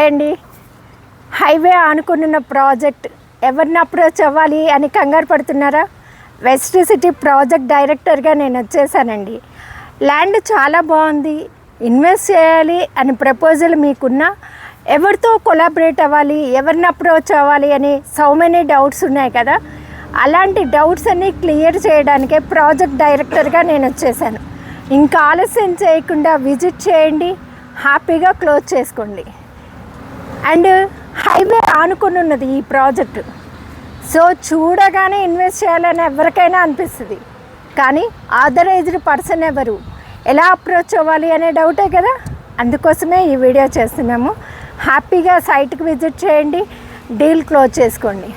Hi అండి. Highway ఆనుకున్న project ఎవరిని approach అవ్వాలి అని కంగారు పడుతున్నారా? వెస్ట్ సిటీ ప్రాజెక్ట్ డైరెక్టర్గా నేను వచ్చేసానండి. ల్యాండ్ చాలా బాగుంది, ఇన్వెస్ట్ చేయాలి అని ప్రపోజల్ మీకున్నా, ఎవరితో కొలాబరేట్ అవ్వాలి, ఎవరిని అప్రోచ్ అవ్వాలి అని సో మెనీ డౌట్స్ ఉన్నాయి కదా. అలాంటి డౌట్స్ అన్నీ క్లియర్ చేయడానికే ప్రాజెక్ట్ డైరెక్టర్గా నేను వచ్చేసాను. ఇంకా ఆలస్యం చేయకుండా విజిట్ చేయండి, హ్యాపీగా క్లోజ్ చేసుకోండి. అండ్ హైవే ఆనుకుని ఉన్నది ఈ ప్రాజెక్టు. సో చూడగానే ఇన్వెస్ట్ చేయాలని ఎవరికైనా అనిపిస్తుంది, కానీ ఆథరైజ్డ్ పర్సన్ ఎవరు, ఎలా అప్రోచ్ అవ్వాలి అనే డౌటే కదా. అందుకోసమే ఈ వీడియో చేస్తున్నాము. హ్యాపీగా సైట్కి విజిట్ చేయండి, డీల్ క్లోజ్ చేసుకోండి.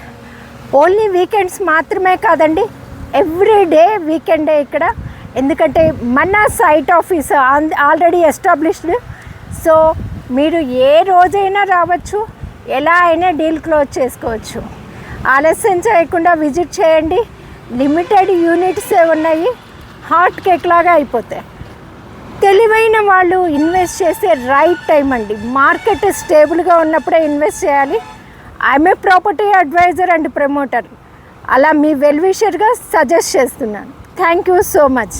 ఓన్లీ వీకెండ్స్ మాత్రమే కాదండి, ఎవ్రీడే వీకెండే ఇక్కడ. ఎందుకంటే మన site office already established. So మీరు ఏ రోజైనా రావచ్చు, ఎలా అయినా డీల్ క్లోజ్ చేసుకోవచ్చు. ఆలస్యం చేయకుండా విజిట్ చేయండి. లిమిటెడ్ యూనిట్సే ఉన్నాయి, హాట్ కేక్ లాగా అయిపోతాయి. తెలివైన వాళ్ళు ఇన్వెస్ట్ చేసే రైట్ టైం అండి. మార్కెట్ స్టేబుల్గా ఉన్నప్పుడే ఇన్వెస్ట్ చేయాలి. I'm a property advisor and promoter. అలా మీ వెల్ విషర్గా సజెస్ట్ చేస్తున్నాను. Thank you so much.